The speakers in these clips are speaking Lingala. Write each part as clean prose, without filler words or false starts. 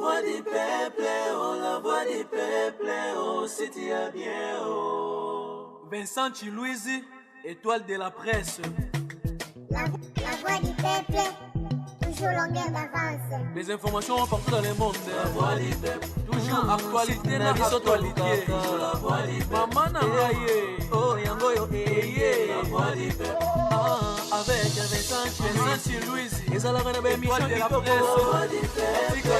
voix du peuple, oh, la voix du peuple, oh, si tu as bien, oh. Vincent Chilouise, étoile de la presse. La voix du peuple, toujours longueur d'avance. Les informations partout dans le monde. La voix du peuple, toujours actualité na actualité. La voix du peuple, maman Nangaye, oh yango yo eye. La voix du peuple, avec Vincent Chilouise. Et ça la reine de émission de la presse. La voix du peuple, la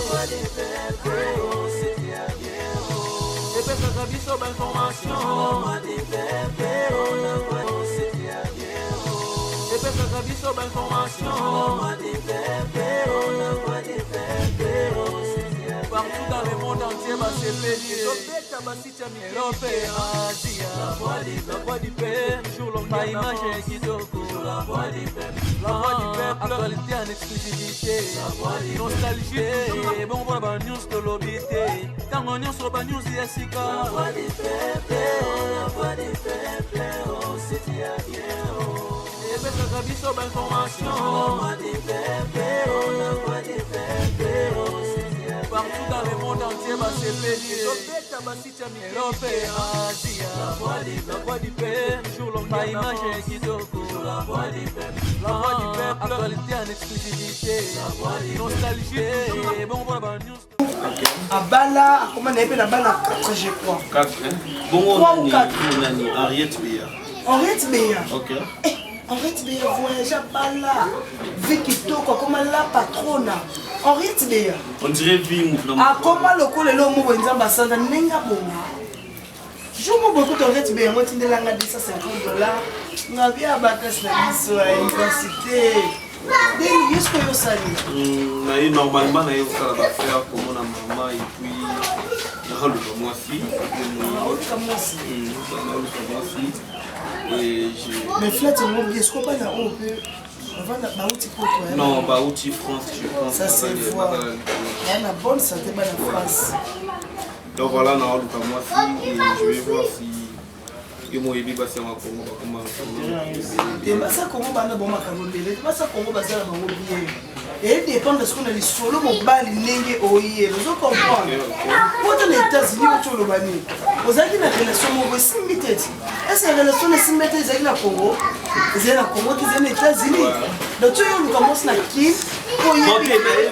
voix du peuple, oh c'est bien bien oh. Et puis ça vie sur information. La voix du peuple, oh la voix c'est bien bien oh. Et puis ça vie sur information. La voix du peuple, oh la voix du peuple, oh c'est bien bien. Partout dans le monde entier va se payer. La voix du peuple, toujours longue pas image kitoko. La voix du peuple, la voix du peuple, actualité en exclusivité. La voix du nostalgie, bon pour la news de l'obité. Quand on news sur la news Jessica. La voix du peuple, la voix du peuple, oh c'est bien bien oh. Et puis ça vie sur l'information. La voix du peuple, oh la voix du peuple, oh c'est bien. Partout dans le monde entier va se payer. La voix du peuple, toujours longue pas image kitoko. La voix du peuple, la voix du peuple, actualité en exclusivité. La voix du nostalgie, bon pour la news. Abala, comment on appelle la balle à 4 je crois. 4 bon on a Henriette Béa. Henriette Béa. OK. Henriette Béa voyage à Bala. Vicky Toko comme la patronne. Henriette Béa. On dirait vie mouvement. Ah comment le col le mot nzamba sanga nenga bonga. Je me beaucoup d'Henriette Béa moi tinde langa $250. Na bien bakas na biso à université. Deni est-ce que yo sali? Normalement na yo sala ba faire comme on a maman et puis na le moi fille. Et je mais flat on bien ce qu'on pas na on peut non, bah outil France, je pense. Ça c'est fort. Il y a une bonne santé dans la France. Donc voilà, on a moi fille et je vais voir si que moi il va se comment et ça comment bana bon macaroni ça comment bazala bango bien et dépend de ce qu'on a les solo mobile ndenge oye vous comprenez pour les États-Unis au tolo bani vous avez une relation mo simité est-ce que relation est simité avec la Congo c'est la Congo qui est aux États-Unis donc tu yo commence na qui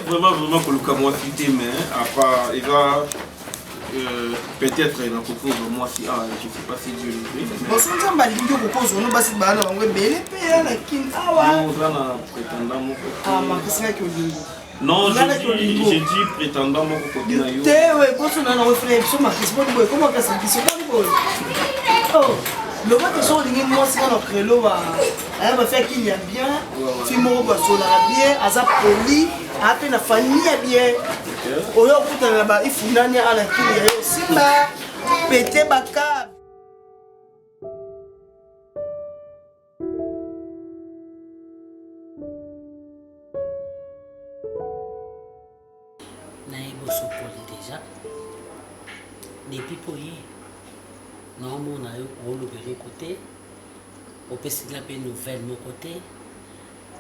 vraiment que le Cameroun fité mais à part il va peut-être il y a beaucoup de moi si je sais pas si Dieu le veut bon ça on va lingo propose on va se bana on va belé pe na kin awa non on a prétendant mon ah ma qu'est-ce que lingo non j'ai dit prétendant mon côté na yo te ouais quand on a un réflexion ma question boy comment ça se dit boy oh le gars qui sont lingo moi c'est dans crélo va elle va faire qu'il y a bien fimo ba so la bien aza poli après la famille bien oyo kutana ba ifunani ala kili yo simba pété baka nayebi osopoli déjà depuis poye naomona yo olobeli kote opesila mpe nouvelle moko te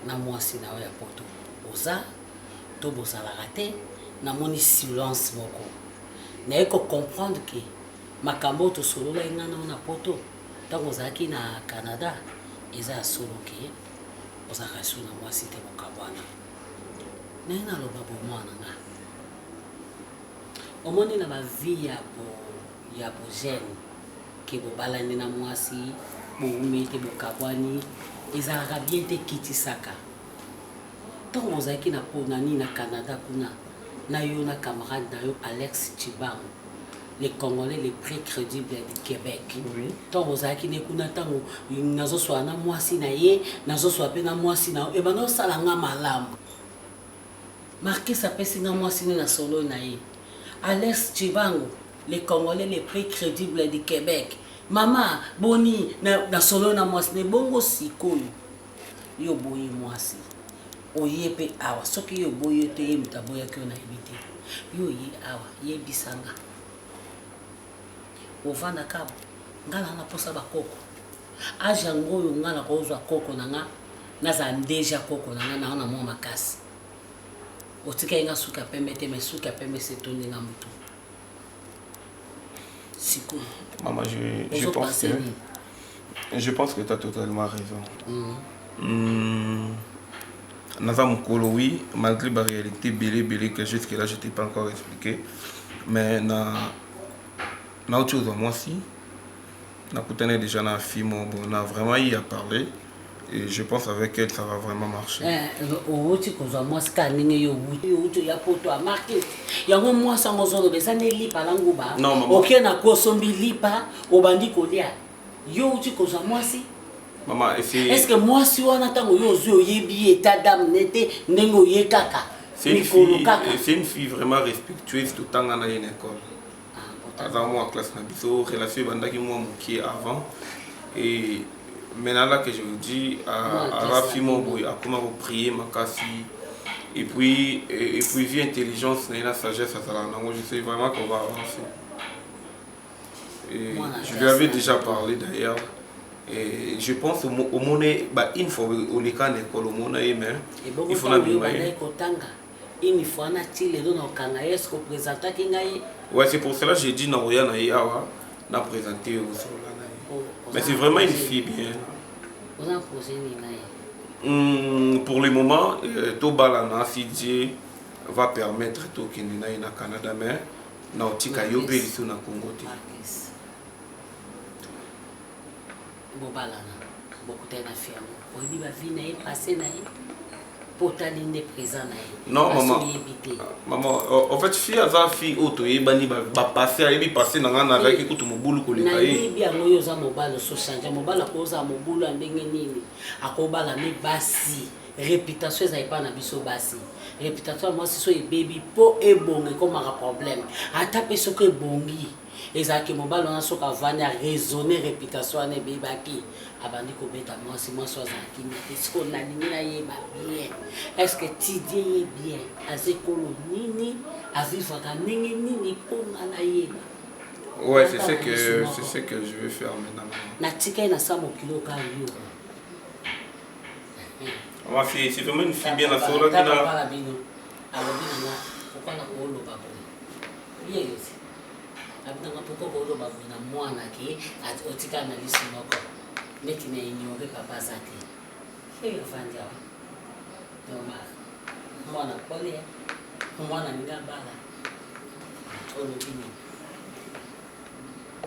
na mwasi na yo ya poto oza to bozalaka te namoni silence moko naye kocomprendre ke makambo tosolola ye ngana na poto ntango ozalaki na Canada eza ya solo ke ozalaka su na mwasi te mokambo wana naye naloba bomwana nga omoni na bavie ya bogene ke bobalani na mwasi boumi te bokabwani ezalaka bien te kitisaka ntango ozalaki na ponani na Canada kuna na yo na camarade na yo Alex Chibango les Congolais les plus crédibles du Québec ntango ozalaki ne kuna ntango nazoswa na mwasi na ye nazoswa mpe na mwasi na yo ebanda osala nga malamu Marquis apesi nga mwasi ne na solo na ye Alex Chibango les Congolais les plus crédibles du Québec mama boni na solo na mwasi ne bongo sikoyo yo boyi mwasi oye pe awa soki yo boye te ye mutaboya ki yo na ebite yo ye awa ye bisanga ovanda kabo ngala na posa bakoko aja ngoyo ngala kozwa koko nanga naza ndeja koko nanga na mwa makasi otika inga suka pembe te mais suka pembe c'est ton nga mutu. Siko. Maman, je pense que tu as totalement raison. Naza Mukolo, oui, malgré la réalité belé que jusque-là je t'ai pas encore expliqué, mais na autre chose moi aussi, na koutane déjà na fille on a vraiment y à parler et je pense avec elle ça va vraiment marcher. Oti kozwa moi scanning yo wuti ya poto a marqué. Yango moi sango zolo besane lipa langu ba. OK na kosombi lipa obandi kolia. Yo uti kozwa moi si. Maman, est-ce que moi si on attend yo zo yebi état d'âme nete ndengo ye kaka. C'est une fille vraiment respectueuse tout le temps dans une école. Avant moi en classe na biso relation bandaki moi moki avant et maintenant là que je vous dis à la fille mon boy à comment prier makasi et puis vie intelligence na sagesse à ça donc je sais vraiment qu'on va avancer. Et je lui avais déjà parlé d'ailleurs et je pense au monnaie bah une fois au l'école l'école au monnaie mais il faut la bien une fois na tile do no kanga est-ce que présenter kingai. Ouais, c'est pour cela que j'ai dit non rien na présenter au solo. Mais c'est vraiment une fille bien. Vous en posez ni pour le moment to balana si Dieu va permettre to kinina na Canada mais na otika yo be ici na Congo ti. Bo balana beaucoup de na fiamu. Obi ba vie na passé na potalinde présent na. Non maman en fait fille auto yebani ba passer ayebi passer na ngana avec ekutu mobulu koleka ye. Na yebi yango yo za mobalo so changer mobala ko za mobulu ndenge nini akobala mi basi réputation ça pas na biso basi réputation moi si so e baby po e bonge comme un problème ata peso ko bongi ezaki mobalo na soka vanya raisonner réputation na bebaki abandi ko beta moi si moi so za kimi est-ce qu'on a nini na yeba bien est-ce que tu dis bien azekolo nini aviva ka nini nini ponga na yeba. Ouais, c'est ce que je vais faire maintenant. Na tika na sa mo kilo ka yo. C'est vraiment une fille bien la sola qui a. Alors bien pourquoi na ko lo babo. Bien aussi. Abina pourquoi ko lo babo na mwana ki otika na lisinoko. Meti na inyore papa zake. Hiyo fanya. Normal. Mwana pole. Mwana ngabala. Olobini.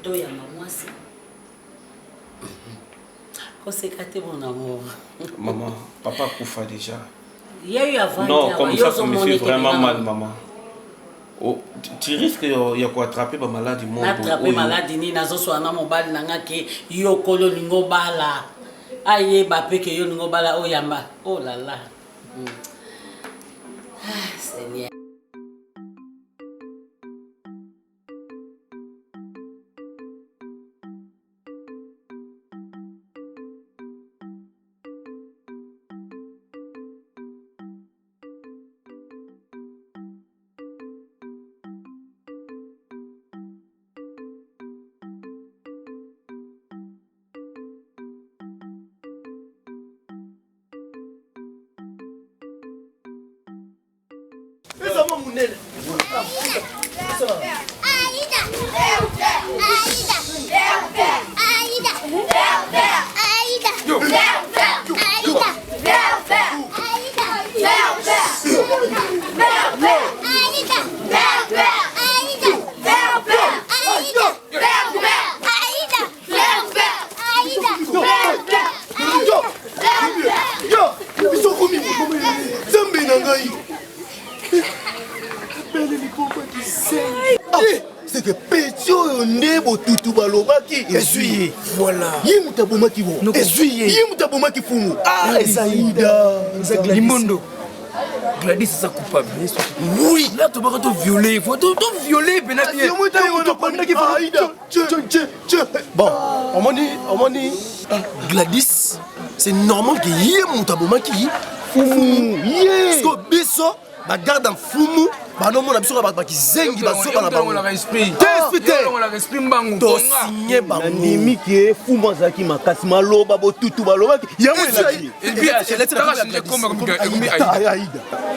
To ya mamwasi. Consécrater mon amour. Maman, papa koufa déjà. Il y a eu avant. Non, comme ça, ça me fait vraiment mal, maman. Oh, tu risques de attraper la maladie. Attraper la maladie, ni nazo soana mobile nanga ke yo kolo lingo bala. Aye bape ke yo lingo bala o yamba. Oh là là. Ah, Seigneur. C'est que Pétio Nebo Tutu Balobaki essuyé. Voilà. Yimutaboma qui vont. Essuyé. Yimutaboma qui font. Ah, Zaïda. Limondo. Gladys est coupable. Oui. Là, tu vas te violer. Il faut te violer. Bon, on m'a dit. Gladys, c'est normal que Yimutaboma qui Fumu. Parce que Bisso, garde un Fumu. anomona biso ka bakizengi bazoba na bango esprit mbangu tosinye bango nandimi ke fumu azalaki makasi maloba botutu balobaki yango elaki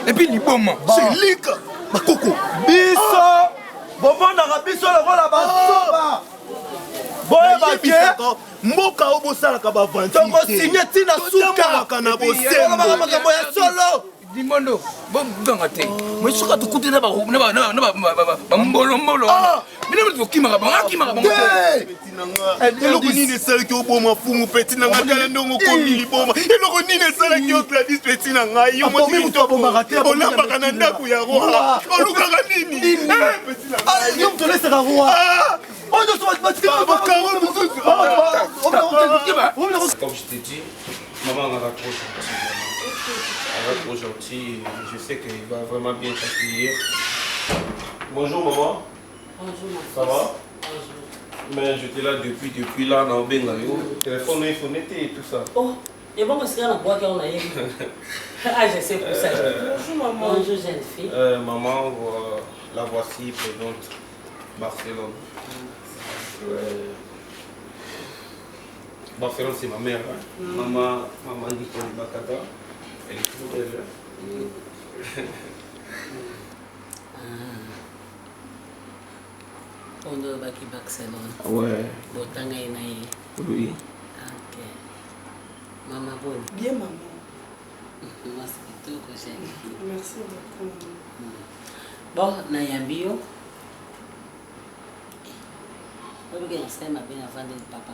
epuis liboma selika bakoko biso bovandaka biso lokola basoba boyebake mboka oyo bosalaka bavanti tokosinye ntina sukalaka na bosembo makambo ya solo Dimondo, bonganga te. Moi soka to kuté na ba mbolo. Mina mtu kimaka ba kimaka ba. eloko nini esalaki oboma fumu peti na ngai tala ndongo komi liboma eloko nini esalaki o Gladys peti na ngai yo olambaka na ndako ya roi olukaka nini yo moto olesaka roi Comme je t'ai dit, maman en a trop gentil. Je sais qu'il va vraiment bien t'accueillir. Bonjour maman. Bonjour. Ça va? Bonjour. Mais j'étais là depuis là, dans le téléphone, il faut netter et tout ça. Oh, et bon, c'est la boîte qu'on a eu. Ah, je sais pour ça. Bonjour maman. Bonjour jeune fille. Maman, la voici présente Barcelone. Barcelone, c'est ma mère. Hein. Maman dit qu'on est Bakata. Elle est toujours belle. On doit baki Barcelone. Ouais. Botanga inaye. Oui. Ok. Maman bonne. Bien maman. Merci beaucoup jeune fille. Merci beaucoup. Bon, nayambio. Wewe kile unasema bila afande papa.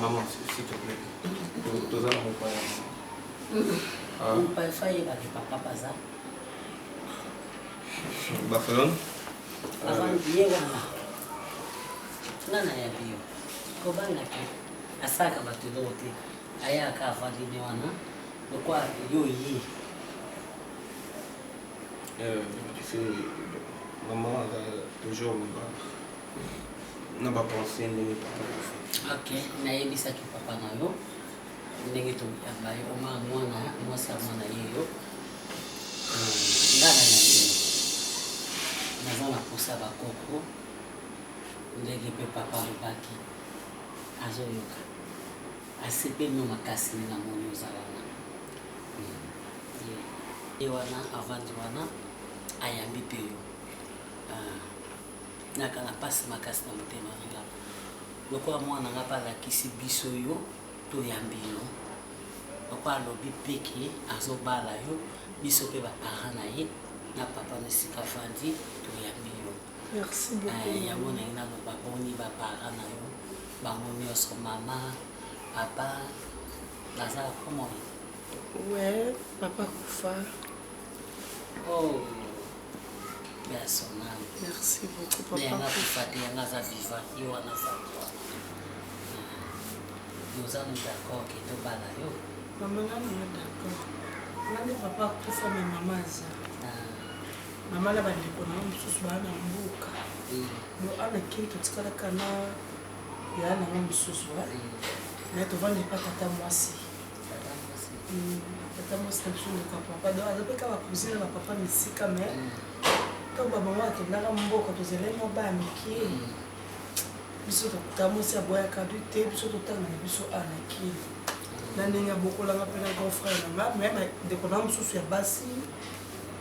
Maman, s'il te plaît. Tous allons mon père. Mon père faillit avec papa Baza. Barcelone. Avant d'y aller. Nana yambio. Kobanga ki. Asaka batulote. Aya ka afande ni wana. Kwa yo yi. Tu sais, maman a toujours n'a pas pensé ni pas. Ok, nayebisaki papa na yo ndenge toyamba yo mwana mwasi ya mwana ye yo ngana na ye naza na posa bakoko ndenge mpe papa alobaki azoyoka asepeli makasi na moni oza wana ye wana avandi wana ayambi mpe yo naka na pasi makasi na motema nanga lokola mwana nga mpe alakisi biso yo toyambi yo lokola alobi peke azobala yo biso mpe bapara na ye na papa na esika fandi toyambi yo yango nangi naloba boni bapara na yo bango nyonso mama papa bazala komoi Papa Koufa. oh personnel. Merci beaucoup, papa. Mais il y a vivant, il y a nous allons d'accord que tu vas là. Maman, on est d'accord. Nani papa Koufa, mais maman za. Maman la bandi kona msusu bana mbuka. Yo ana kintu tikala kana ya na msusu wa. Na to vande pa tata mwasi. Tata mwasi na msusu ka papa. Do azopeka wa kuzina na papa misika me. Quand maman wake ndaka mboka tozelemo bamiki biso totamosi aboya kadu te biso totanga na biso anaki na ndenge abokolanga mpe na grand frère nanga meme ndeko na mosusu ya basi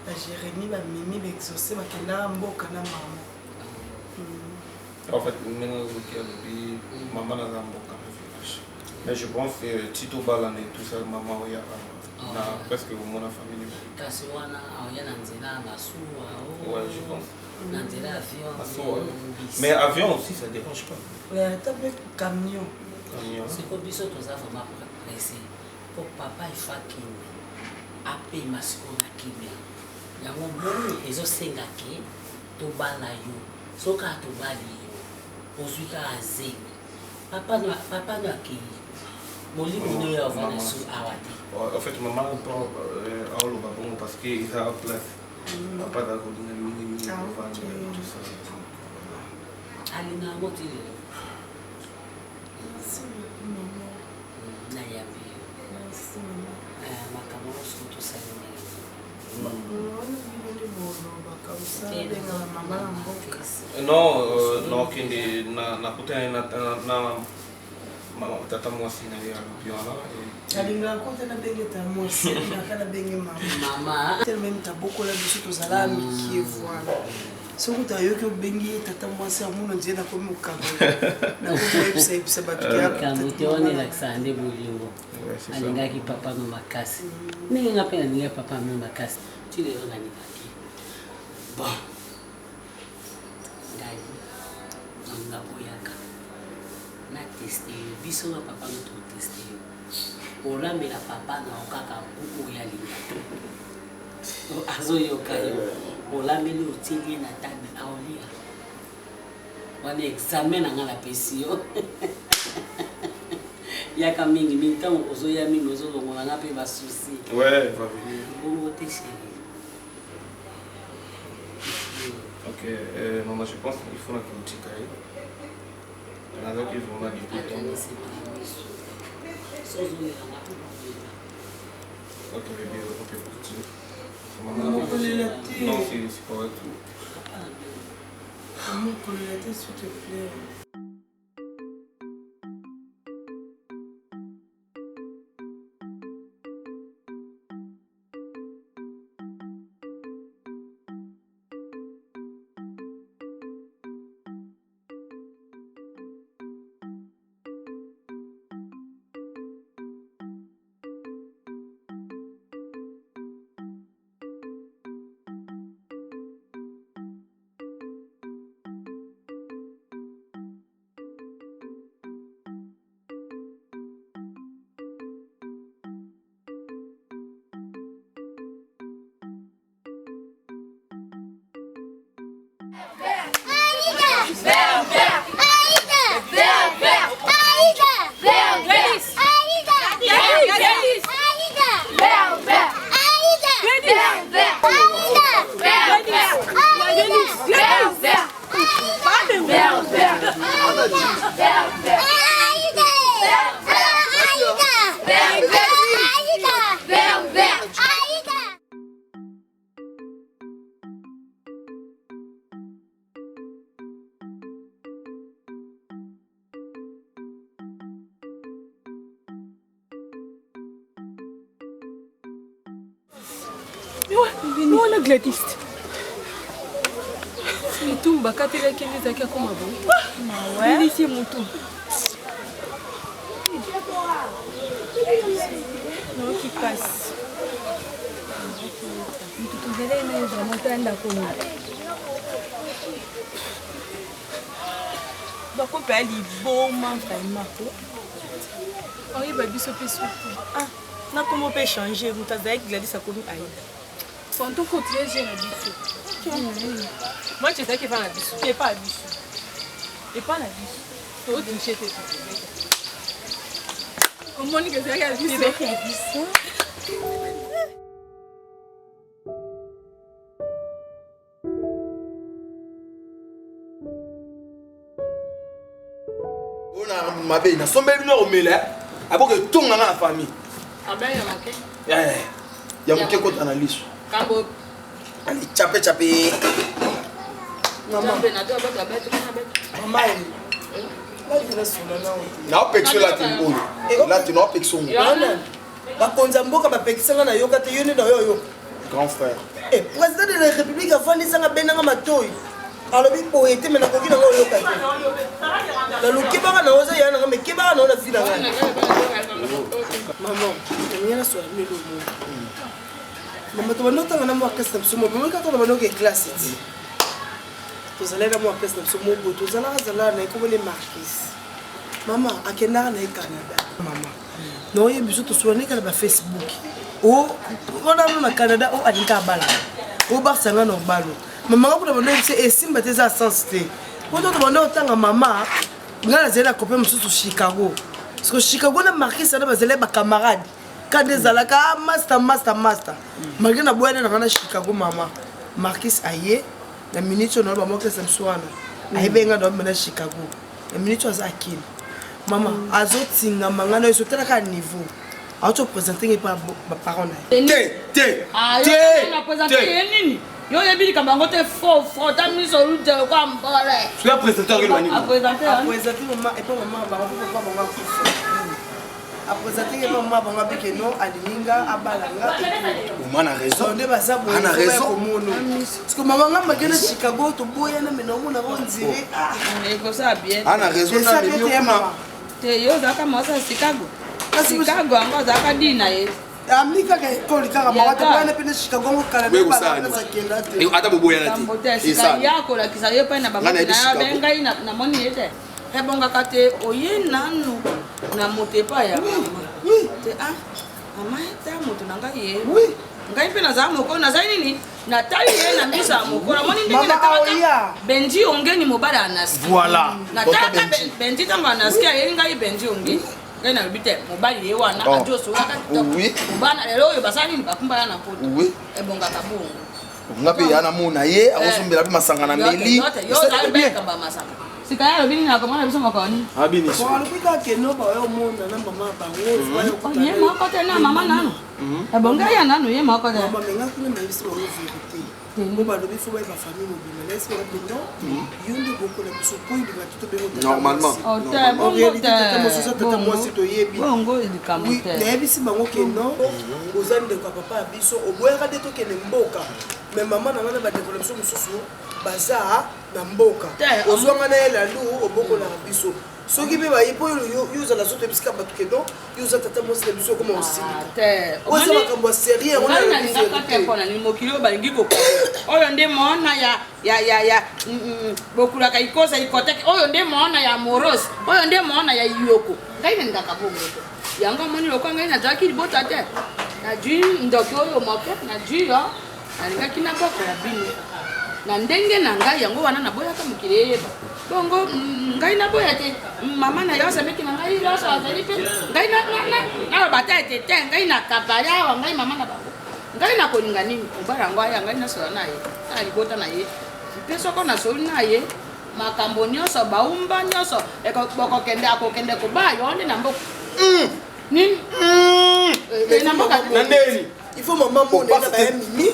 na Jérémie bamemi baexaucé bakendaka mboka na mama. En fait, maman n'a pas mboka na village. Mais je pense que Tito Balan et tout ça, maman oya na presque mon famille. Kasi wana aoya na nzela masuwa. Ouais, je pense. Na nzela avion. Mais avion aussi ça dérange pas. Ouais, tape camion. C'est que biso toza vraiment pressé. Pour papa ifaki ape masiko na kimia. Yango mboni ezosenga ke tobala yo. Soka tobali yo. Ozwika azemi. Papa no akei. Molimo no ya vana su awati. En fait, maman prend au babon parce qu'il a en place. Papa da kodina mini tout ça. Alina motile. Merci beaucoup maman. Na yambi. Merci maman. Makambo Non, okende nakutani na tata mwasi na ye alobi wana alingaka kota na benge ta mwasi alingaka na benge mama tellement tabokola biso tozala mikie voilà soki tayoki obengi tata mwasi amuno nzie nakomi mokambo nakomoyebisa bato kambo te wana elakisaka nde bolingo alingaki papa no makasi ndenge nga mpe nalingaki papa no makasi ti lelo nalingaki bon ngai nanga boyaka na teste yo biso na papa no toteste yo olambela papa na okaka buku ya lingato azoyoka yo olambeli otieli na table aolia wana examen nanga napesi yo yaka mingi ntango ozoya mingi ozolongola nga mpe basusi bongo te chéri. Ok, maman, je pense qu'il faut la critique. On a donc vraiment du temps. Ok, bébé, on peut continuer. Non, c'est correct. Comment coller la tête, s'il te plaît? Voilà Gladys. Et tout, bah quand il a qu'elle est à quoi comme avant. Ouais. Ici mon tout. Non qui passe. Tout vous allez mais vraiment t'en d'accord. Donc on peut aller bon man vraiment. Oui bah biso peso. Ah, na comment on peut changer vous t'as avec Gladys à comme aïe. Quand on continue, j'ai la biche. Moi, tu sais qu'il va la biche. Il n'est pas la biche. Il n'est pas la biche. C'est autre chose. Comment on dit que c'est la biche? C'est la biche. On a ma belle, on a son bébé au mêlé. Après que tout le monde a la famille. Ah ben, il y a marqué. Il y a marqué quoi dans la liste? Kambo. Allez, chapé. Maman, na opexo la timbo. Là tu n'as opexo. bakonza mboka bapekisanga na yoka te yoni na yo Grand frère. Eh, président de la République afandisanga benanga matoi. alobi boye te mena koki nango yoka te. Na lukibaka na oza yana ngame kibaka na ona fila ngani. Maman, nyana so melo mo. Mama to banota ngana mo akasta msumo, mama ka to banoke classe ti. To zalera mo akasta msumo bo to zala na ko le marquis. Mama akenda na Canada. Mama. No yebiso to soane ka ba Facebook. O ona na Canada o alinka bala. O barsanga no balo. Maman ko bano se esimba te za sens te. Ko to bano tanga mama ngala zela copain mususu Chicago. Parce que Chicago na marquis ça na bazela ba camarade. Quand des alaka master. Malgré na boyana na Chicago mama. Marquis aye na minute on ba mo ke samswana. Ayibenga do na Chicago. Na minute za akini. Maman, azotinga mangana yo sotela ka niveau. Auto présenter pas parents na. Té. Ah, on a présenté nini? Yo yebi kambango te faux ta mise au route kwa mbole. Tu es présentateur qui doit à présenter maman et pas maman ba pas maman à présenter que maman ba ngabike no alinga abalanga On a raison. nde baza On a raison. parce que maman ngamba gena Chicago to boya na mena mona on dirait Mais ko ça bien. On a raison na mimi okuna. Te yo zaka mosa Chicago. Chicago ngo zaka dina ye. amika ka ekoli kaka mawa te bana pene Chicago ngo kala Oui, ba osani. na zakenda te Ata boboya na Kambote te. sika yako la kisa yo pa na bango Ngana yebi na Chicago. bengai na moni yete. Ebonga kate oye nanu na motepa ya mama. Te mama ta moto nanga ye. Ngai pe na za moko na za nini? Na tali ye na misa moko. Na moni ndenge na kaka. Benji ongeni mobala anasikia. Voilà. Na taka Benji tanga anasikia ye ngai Benji ongeni. Ngai na bite mobali ye wana ajoso waka. Oui. Bana lelo yo basani bakumba na poto. Oui. Ebonga kabongo. Ngapi yana muna ye akosombela pe masanga na meli. Yo za be kamba masanga. Sikaya bini na komana biso makoni. Abini so. kwa lupika keno ba yo mona na mama bango Ye moko te na mama nanu. Ebonga ya nanu ye moko te. mama menga kuna na biso ba vérité ngo ba lobi fo ba famille mobile laisse ba bino yundi boko na biso point de batuto bengo Normalement. O te bongo te. tata mosusu tata mwasi toyebi Bongo likambo oui te. nayebisi bango keno oza ndeko ya papa ya biso oboyaka te tokende mboka me mama na nga na bandeko na biso mosusu baza na mboka ozwanga na ye lalu obokolaka biso soki mpe bayi mpo yo ozala so toyebisika bato keno yo oza tata mwasi na biso okoma osilika oza makambo ya serie yango nalingaka te mpona nini mokili oyo balingi kokola oyo nde mona ya bokulaka ikosa ikoteke oyo nde mona ya moros oyo nde mona ya yoko ngai nalingaka bongo yango moni lokwa ngai nazwaki libota te nazwi ndoki oyo moke nazwi yo nalingaki nabokola bino na ndenge na ngai yango wana naboyaka mokili eyeba bongo ngai naboya te mama na yo asemeki na ngai nyonso azali mpe ngai nalobata ete te ngai nakapali awa ngai mama na bango ngai nakolinga nini mobala yango aya ngai nasola na ye na libota na ye mpe soko nasoli na ye makambo nyonso baumba nyonso akokende koba yo nde na mboka nini na mboka Na ndeni. il faut maman mona na ba mimi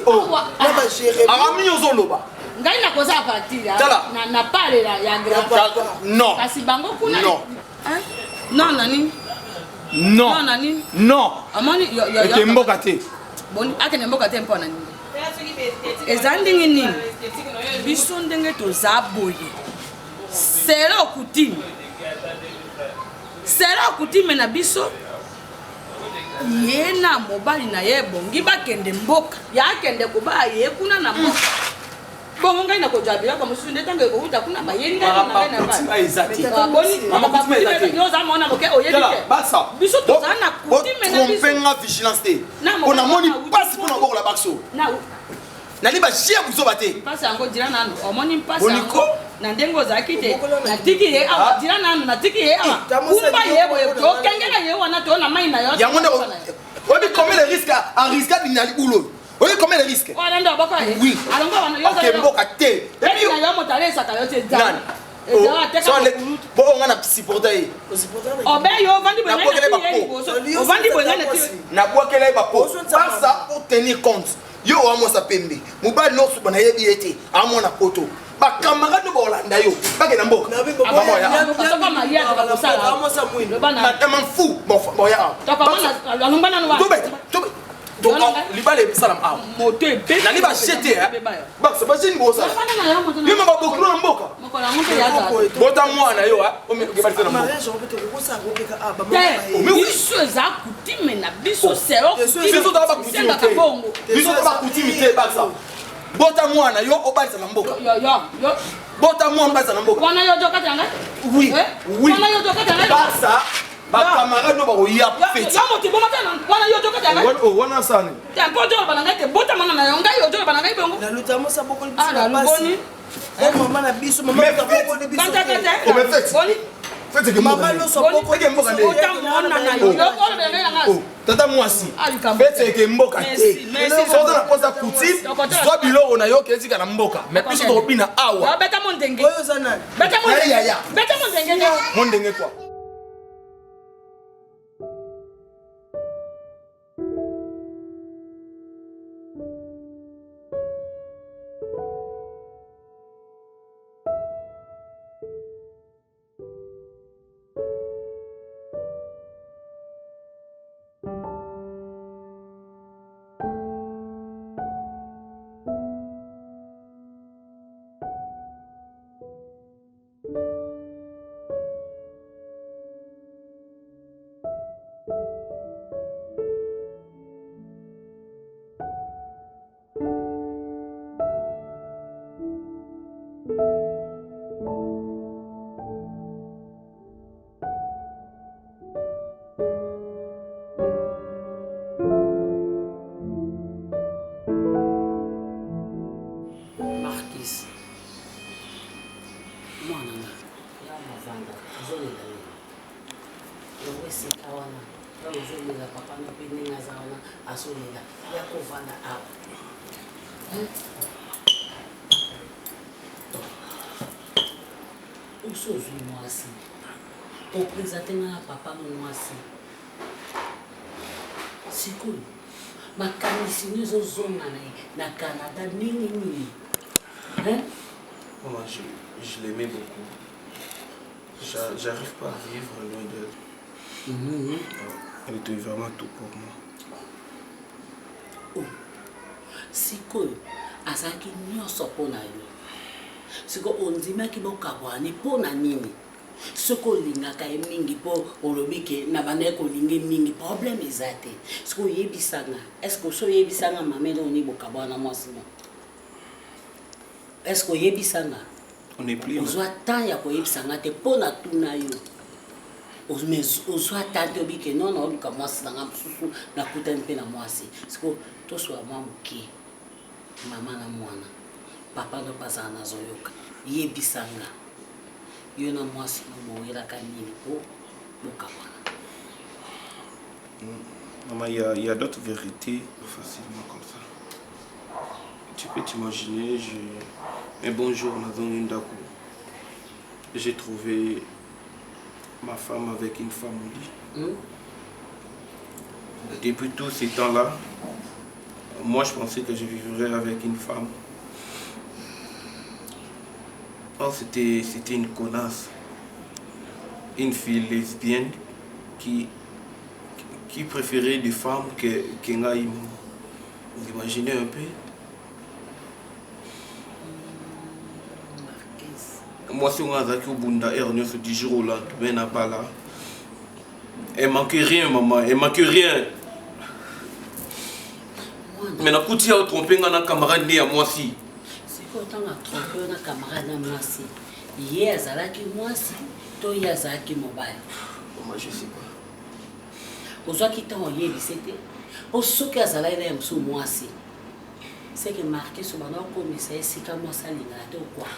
na ba gérer Arami ozoloba. ngai nakoza partir na palela ya grand Non. kasi bango kuna Non. non nani Non. non nani Non. amoni Eke mboka te. boni akende mboka te mpona nini eza ndenge nini biso ndenge toza boye selo kutime na biso ye na mobali na ye bongi bakende mboka yakende koba ye kuna na mboka bongo ngai nakozwa biloko mosusu nde ntango ekouta kuna bayeli ngai mona moke oyebi te biso toza na kutime na biso Trompenga vigilance te. On a moni passe pour n'avoir la baxo. Nali ba chia buzoba te. mpasi yango dira nanu omoni mpasi yango na ndenge ozalaki te natiki ye awa dira nanu natiki ye awa kumba ye boye okengela ye wana to na mai na yo Yango ne obi combien de risques à risque d'inali ulo. Obi combien de risques? wana ndo boko ye Oui. alonga wana yo OK mboka te. et puis na yo motale saka yo te Nani? Bon on a supporter. obe yo vandi boye na ovandi boye na ti Na kwa kele ba po. Ça pour tenir compte. Yo amo sa pembe. Mobali no su bana yebi ete amo na poto. Ba camarade bo Olanda yo. Ba ke na mboka. soko maria to ko sala lo bana Na man fou. Bon ya. to ko bana alonga nanu wa Tobe. Donc libale salam a. moto ebe Na liba jeter. Ba c'est pas une bossa. Yo ma ba bokru na mboka. moko la moto ya za Bota mwana yo ha. O me ke ba na mboka. mariage on peut te kokosa ko ka ba mama biso eza kutime na biso selo Biso ta ba kutime te. Biso ta ba kutime te ba ça. Bota mwana yo obalisa na mboka. yo Bota mwana obalisa na mboka. wana yo joka tanga Oui. Oui. wana yo joka tanga Ba ça. Ba camarade no ba ko ya feti. yo moti bo matana wana yo joka tanga Wana sani. tempo jo bana ngai bota mana na yo ngai yo jo bana ngai bongo na lutamo sa boko ah na luboni mama na biso mama na boko de biso banta tete O me feti. boni Feti ke mama mboka. lo so boko Eke mboka de. bota mona na yo yo ko be ngai nga Oh, tata mwasi. Ah, likambo. Feti ke mboka te. Merci. So na posa kutime. Zwa biloko na yo kezi kana mboka. Mais biso to bina awa. yo beta mon denge oyo za nani beta mon Ya, ya, ya. beta mon denge Mon ndenge quoi? solela ya kovanda awa oso ozwi mwasi opresente nga na papa no mwasi sikoyo makanisi nio ezozonga na ye na Canada nini nini Maman, je l'aimais beaucoup. J'arrive pas à vivre loin d'elle. Elle était vraiment tout pour moi. Oh, sikoyo azalaki nyonso mpo na yo sikoyo ondimaki bokabwani mpo na nini soki olingaka ye mingi mpo olobi ke na bandaki kolinga mingi problème eza te sikoyo oyebisanga estce so oyebisanga mamele oni bokabwana mwasi no estce oyebisanga ozwa temps ya koyebisanga te mpo na tuna yo ozwa temps te obi ke nono oluka mwasi nanga mosusu nakutani mpe na mwasi sikoyo toswa mwa moke mama na mwana papa no bazala nazoyoka yebisanga yo na mwasi no boyelaka nini mpo bokabwana. Maman, il y a d'autres vérités facilement comme ça. Tu peux t'imaginer, un bon jour dans une dakou, j'ai trouvé ma femme avec une femme au lit. Depuis tous ces temps-là, moi je pensais que je vivrais avec une femme. Or c'était une connasse, une fille lesbienne qui préférait des femmes que Ngaïm. Vous imaginez un peu? Moi, si on a Zaki au Bunda, elle se dit jour au lendemain, n'a pas là. Elle manque rien, maman, elle manque rien. Mais na kuti ya trompé na camarade né à moi si. C'est quoi tant na trompé na camarade na moi si. Hier azalaki moi si, to hier azalaki mobile. Moi je sais pas. Ozwaki tant yebi c'était. O soki azalaki na mso moi si. C'est que marqué sur bana commissaire sika moi ça linga te quoi.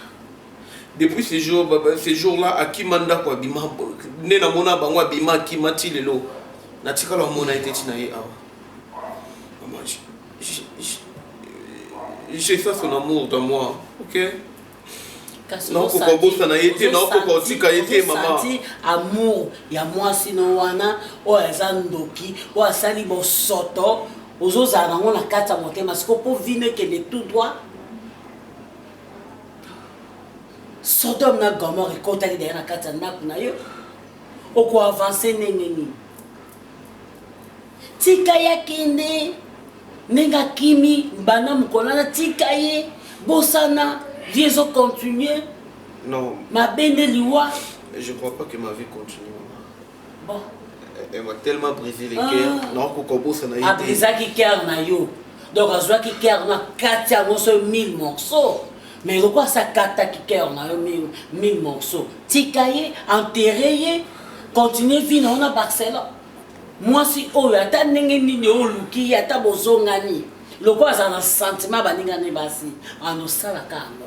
Depuis ces jours-là, à Kimanda quoi bima né na mona bangwa bima kimati lelo. Na tikala mona été tinaye awa. Maman j'ai ça son amour dans moi, ok? Non, pourquoi ça n'a été, non, pourquoi tu as été, maman? Amour, il y a moi sinon wana, o ezandoki, o asali bo soto, ozo zanango na kata mote, parce que pour vine que de tout droit. Sodome na Gomorrhe kotali derrière na kata ndaku na yo. Oko avancer nengeni. Tika yakende. Nenga kimi bana mukolana tika ye bosana viezo continuer. Non. Ma bende liwa. Je crois pas que ma vie continue. Bon. Elle m'a tellement brisé les cœurs. Non, kokobo ça n'a été. A brisé qui cœur na yo. Donc a joie qui cœur na katia moso 1000 morceaux. Mais pourquoi ça kata qui cœur na yo 1000 morceaux. Tika ye enterré continuer vie na on Barcelone. Moi si oyo ata ndenge nini oluki ata bozongani loko azana sentiment baningani basi anosala kango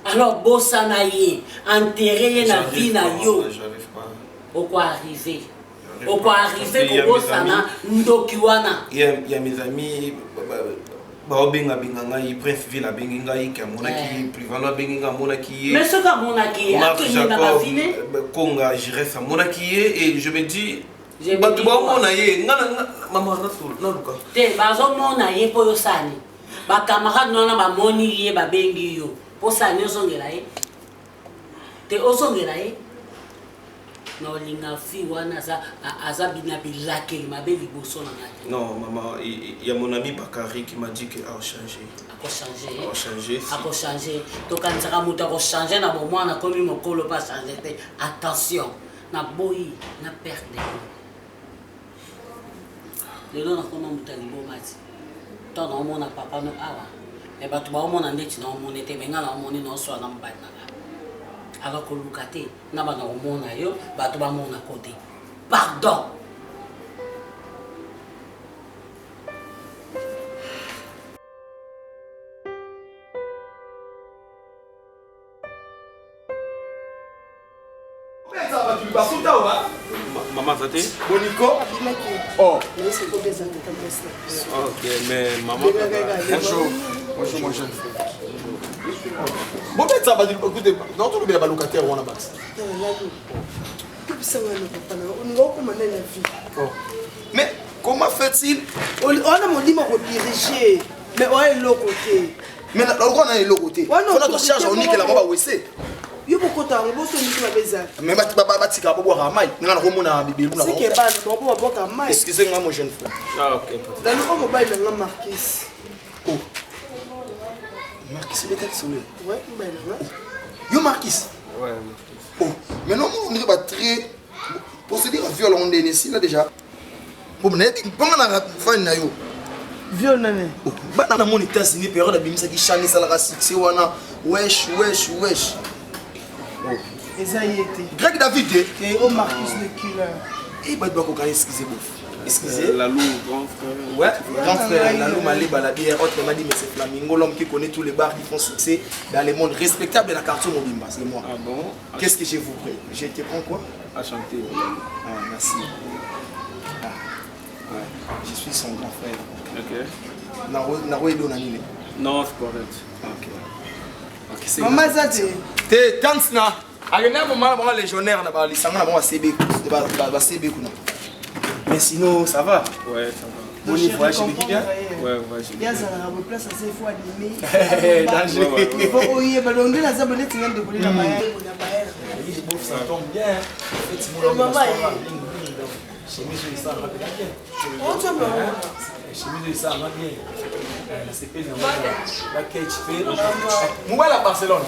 alors bossa na ye enterrer na vie na yo au quoi arriver ko bossa na ndoki wana il y a mes amis baobenga binganga yi prince ville benga yi kamona ki privana benga mona ki mais ce ka mona ki akini na bafine konga j'irai sa mona ki et je me dis batu baomona ye ngana mama rasul na luka te bazomona ye po yo sani bacamarade nona bamoni ye babengi yo po sani ozongela ye te ozongela ye na olinga fi wana aza bina bilakeli mabe liboso na ngati. Non maman, il y a mon ami Bakary qui m'a dit qu'il a changé. A changé. To kanzaka muta ko changer na bo mwana komi mokolo pas changer te. Attention, na boyi na perte. Lelo na koma muta libo mati. To na omona papa no awa. E batu ba omona ndeti na omona te benga na omona no so na mbana. Alors que Lucate n'a pas de monde ailleurs, bah tu vas mon à côté. Pardon. Maman, ça t'est? Bonico, Oh. Ok, mais maman. Bonjour, mon jeune frère. Bon, peut-être ça va dire, écoutez, non, tu le locataire ou on a bax. Mais comment fait-il? On a dit qu'on diriger, mais on est l'autre côté. Mais on est l'autre côté. On a charge on dit que la robe a ouessé. Yo beaucoup temps, on bosse sur la maison. Mais batika bobo ramai, ngana romona bibi na. C'est que pas, on peut boire comme mai. Excusez-moi mon jeune frère. Ah ok. Dans le mobile on a Marquis. Oh. Marquis c'est peut-être sur lui. Ouais, ben là. Yo Marquis. Ouais. Oh, mais non, on n'est pas très procédure viol on est ici là déjà. Pour me dire comment on a fait na yo. Viol nane. Oh, ba na mon États-Unis période abimisa ki chani sala ka succès wana. Wesh. Oh. Esaïete. Greg David et au Marquis le killer. Et bah doit qu'on excusez vous. Excusez. La loup, grand frère. Ouais, grand frère, la loup Malé Balabière, autre m'a dit mais c'est Flamingo, l'homme qui connaît tous les bars qui font succès dans le monde respectable de la carton Mobimba, c'est moi. Ah bon? Qu'est-ce que je vous prie? J'ai été prendre quoi? À chanter. Ah, merci. Ah. Ouais. Je suis son grand frère. Ok. Naro Edo Nanine. Non, c'est correct. Ok. Ok, c'est Maman Zate. T'es Tansna. Agena maman bon légionnaire na ba lisanga na ba CB ba CB kuna. Mais sinon ça va. Ouais, ça va. Bon niveau chez Biki bien. Ouais, j'ai Il y a ça à la place assez fois animé. Danger. Il faut oyer balonde la zabone tinga de bolir la baïa. Oui, bon ça tombe bien. Oh maman. Chemise ça va bien. Oh tu peux. Chemise ça va bien. C'est pas la catch fait. Mouba à Barcelone.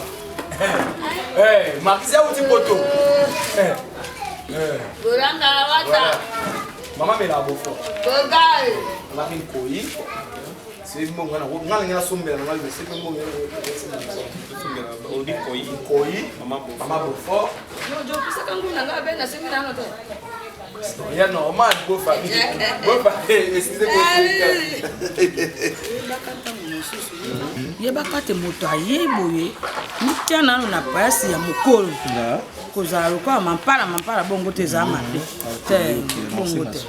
Eh, Marquis a outil poto. Maman me la beau fort. On a une coï. C'est bon on a ngana sombela na ngale c'est bon on dit coï. Maman beau fort. Non, je sais quand on a ben na semi na note. Il y a normal beau famille. Beau famille, excusez-moi. Yebaka te moto aye boye mutia nano na pasi ya mokolo kozala lokola mampala bongo te eza mabe te bongo te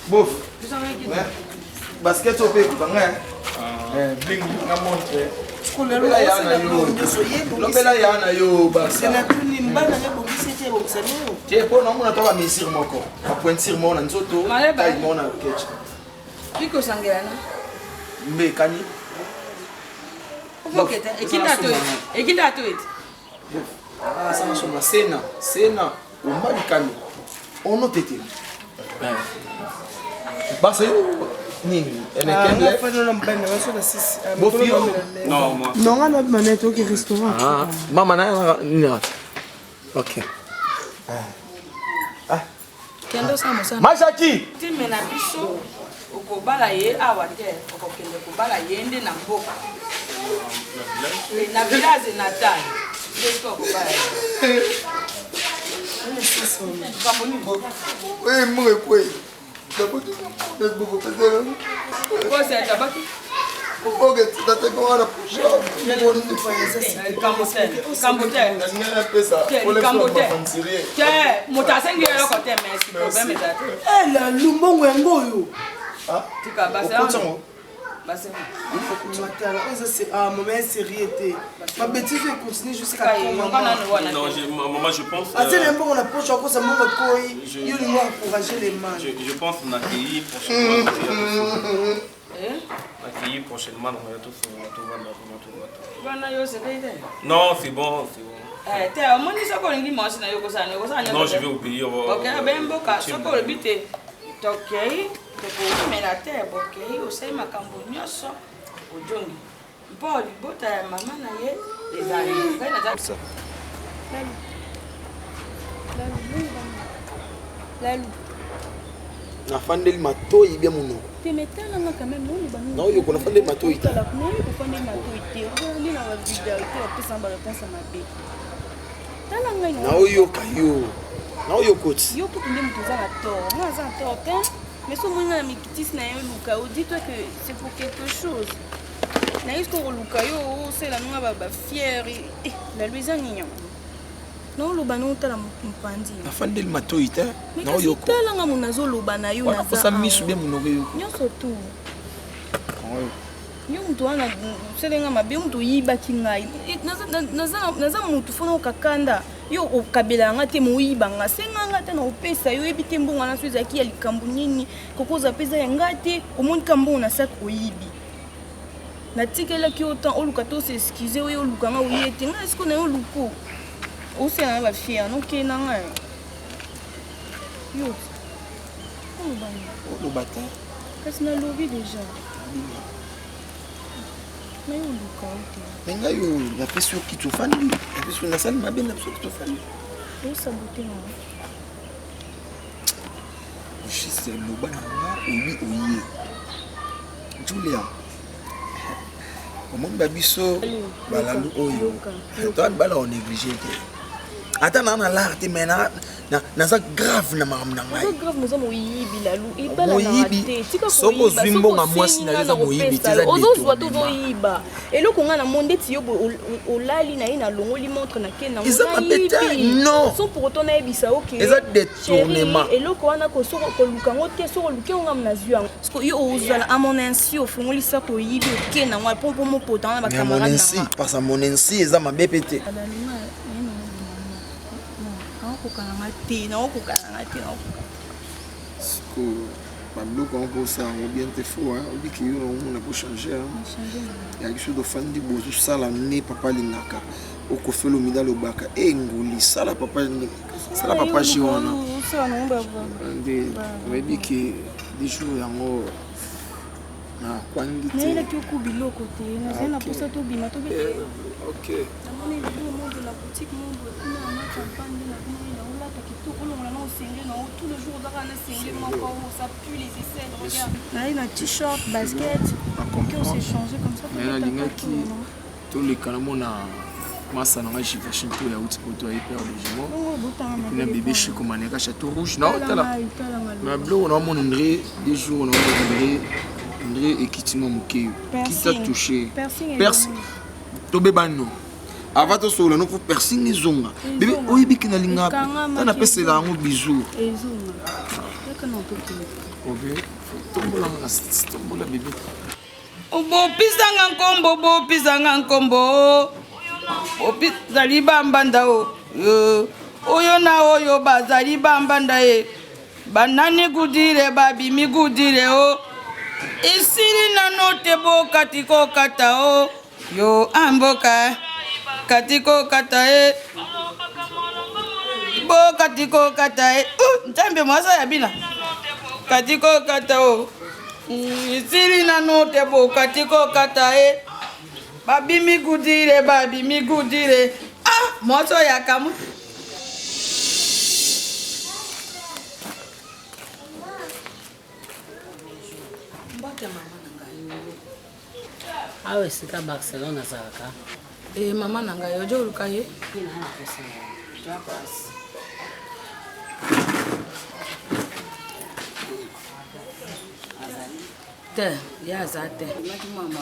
bof basket ope kubanga bling na montre lobela ya na yo basa tie po na mona to ba mesir moko ba pointir mo na nzoto tai mo na ketch iko sangelana mbe kani ekinda to it sana soma sena umalikani ono tete basa yo nini enekende non moi non on a manette au restaurant mama na nini ok kendo sa mosana Mashaki time na biso okobala ye awa te okokende kobala ye nde na mboka na village natal nde okobala ye oui moi quoi koseta baki oge tutateka wana pusha moto asengi eloko te merci problème eza te la lumbongo yango oyo tika maman série était ma bêtise continue jusqu'à non maman je pense on a poche encore ça montre quoi il nous encourager les mains je pense qu'on a accueilli prochainement non c'est bon non je vais au pays soko olobi te tokei tokomela te bokei osali makambo nyonso ojongi mpo libota ya mama na ye ezali nafandeli matoi bia monoko temetalanga quand même noni banu na oyo konafandeli matoi te la noni kofandeli matoi te oyo na ba video te opesa ba réponse mabe talanga ina na oyo kayo na oyo koti yo pour nde mutu za na tort moi za tort hein mais so mona na mikitis na yo luka o dis toi que c'est pour quelque chose na est-ce qu'on luka yo c'est la nonga ba fier et la luisa nyo Non, le banon tala mpandi. Afandeli matoi te. Non yo. Tala nga munazo loba na yo na. Ça misu bien mon oreille. Nyonso tu. Yo mtu wana selenga mabe mtu yiba kingai. Naza mtu fona okakanda. Yo okabela nga te moyiba nga senga nga te na opesa yo ebite mbonga na soza ki ya likambo nini kokoza pesa ya nga te omoni kambo na sak oyibi. Na tikela ki autant oluka to s'excuser yo oluka nga oyete nga esko na yo luko. Aussi on va fier non que non yo le bâtard qu'est-ce na lobby déjà mais on le compte mais nga yo la pression qui te fait lui la pression la salle m'a bien la pression qui te fait lui on saboter moi je sais le bana oui oui Julia comment babiso balalu oyo toi bala on négligé. Attends, on a l'art, mais na ça grave na maman na ngai. Grave nous avons yibi la lou et pas la raté. Tika ko yiba. Soko nga mwasi na leza moyibi teza de. Ozo zwa to yiba. Et lo konga na monde ti yo olali na ina longo li montre na ke na. Ils ont pété. Non. Sont pour autant na ebisa OK. Ils ont détournement. Et lo ko wana ko soko ko lukango te soko luke nga na zwa. Parce que yo ozala à mon ainsi au fond li sa ko yibi OK na wa pompo mo potant na ba camarade na. Parce que mon ainsi eza ma bépété. Pablo quand on ça on bien te fou hein on dit que on a pas changer il y a quelque chose de fan du beau ça la né papa lingaka au kofe lo mida lo baka e ngoli ça la papa chiona ça non ba on dit que des jours yango na kwangi te mais la ki biloko te na zena posa to bima to be OK na moni le monde de la boutique monde na campagne na tous les jours dans la série encore ça pue les aisselles regarde là il a t-shirt basket on s'est changé comme ça mais la ligne qui tous les canons na massa na chifa chinto ya uti poto ya hyper logement na bébé chez comme na château rouge non tala mais bleu on a mon André des jours on a André et kitimo muke qui t'a touché piercing to bebano avant de se lancer pour piercing et zonga bébé oyibi kina linga na pese la ngo bisou OK tombola bébé bo pisanga nkombo opizali bambanda oyo na oyo bazali bambanda ye banani gudire babimi gudire o isiri nano te bo katiko kata o yo amboka katiko kata e bo katiko kata e ntambe mwasa ya bina katiko kata o isiri nano te bo katiko kata e babimi gudire moto ya kamu awe sika Barcelona zaka mama nanga yo jo luka ye te ya zate mama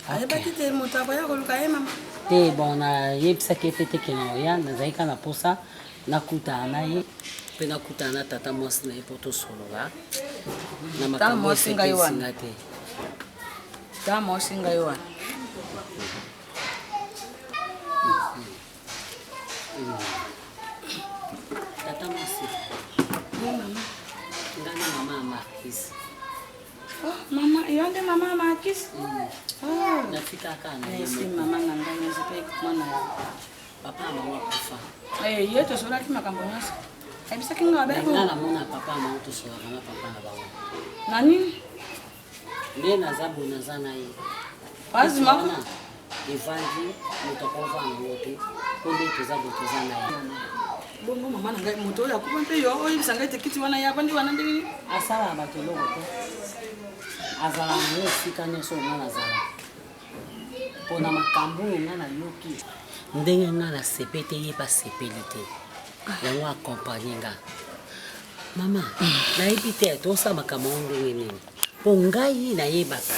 ayebaki te moto aboya koluka ye mama te bon nayebisaki ete teke na oya nazalaki kaka na posa nakutana na ye mpe nakutana na tata mwasi na ye mpo tosolola na makambo esinga te ta mwasi ngai wana tata mwasi ngana mama ya Marquise mama yo nde mama ya Marquise nafikaka na si mama na ngai nyezipe mwana ya papa mama akufa ye tosolaki makambo nyonso ayebisaki nga babeko nga namona papa mama tosolaka na papa na bango na nini nde naza boye naza na ye azima evandi moto akovana ngo te mpo nde toza boye toza na ye bongo mama na ngai moto oyo akufa mpe yo oyebisa ngai te kiti wana ye avandi wana nde nini asalaka bato eloko te azala na ye esika nyonso nga nazala mpo na makambo oyo nga nayoki ndenge nga nasepe te ye basepeli te yango akompagne nga mama nayebi te tosala makambo ngo ndenge nini mpo ngai nayebaka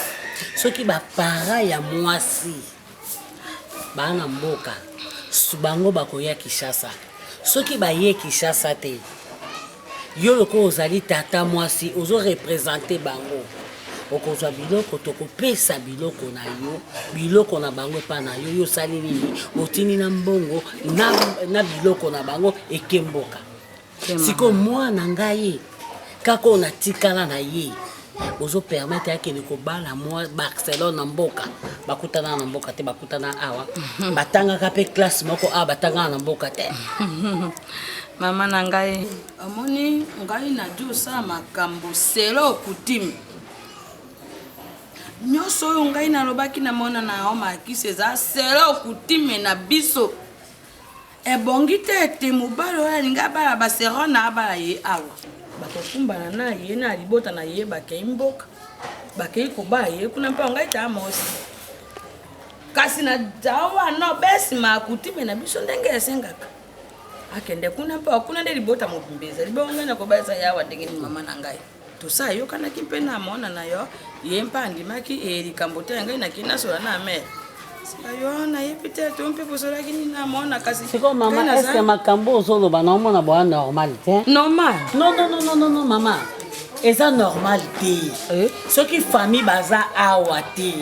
soki bapara ya mwasi baa na mboka bango bakoya Kinshasa soki baye Kinshasa te yo loko ozali tata mwasi ozo représenter bango okozwa biloko tokopesa biloko na yo biloko na bango epa na yo yo sali nini otini na mbongo na biloko na bango ekemboka siko mwana ngai kaka onatikala na ye ozo permettre akende kobala mwa Barcelone na mboka bakutana na mboka te bakutana awa batangaka pe classe moko awa batangaka na mboka te mama na ngai amoni ngai na josa makambo selo kutimi nyonso oyo ngai nalobaki na mona na o makisi eza selo kutime na biso ebongi te ete mobali oyo alinga bala basero na abala ye awa bakokumbana na ye na libota na ye bakei mboka bakei kobala ye kuna mpa ngai ta mosi kasi na dawa no besima kutime na biso ndenge esengaka akende kuna mpa kuna nde libota mobimbeza libonga na kobaza yawa ndenge ni mama na ngai tosa yo kana kimpe na mona na yo ye mpa ndimaki likambo te ngai na kina sola na me ayo na ye pite to mpe posola kini na mona kasi siko mama est-ce que makambo ozoloba na mona bo normal te normal non mama eza normal te soki famille baza awa te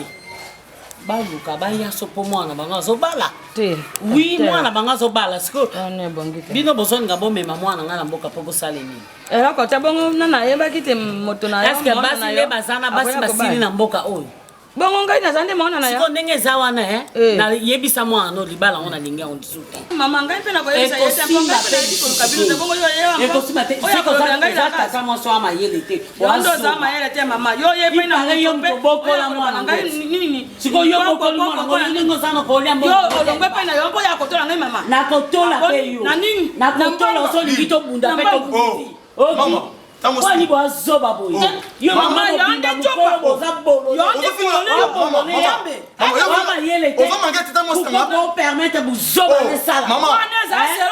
baluka baya sopo mwana bango azobala te oui mwana bango azobala siko bino bozonga bomema mwana nga na mboka po bosala nini eloko te bongo na yebaki te moto na yo est-ce que basi nde bazana basi basili na mboka oyo bongo ngai naza nde mwana na yo siko ndenge eza wana na yebisa mwana no libala ngo na lingi yango lisusu mama ngai mpe nakoyebisa ye te mponga mpe nakikoluka bino te bongo yo yewango ekosima te siko za tata mwasi wa mayele te yondo oza mayele te mama yo ye mpe na yo bokola mwana ngai nini siko yo bokola mwana ngo ndenge ozana kolia mbo yo olongwe mpe na yo mpo ya kotola ngai mama nakotola pe yo na nini nakotola ozolingi tobunda pe tobundi mama Wani bo azoba boy. Yo mama yonde chopa boza bolo. Yonde bolo ne yambe. Mama yele te. Oza mangete ta mosta ma. Ko permettre bu zoba ne sala. Mama.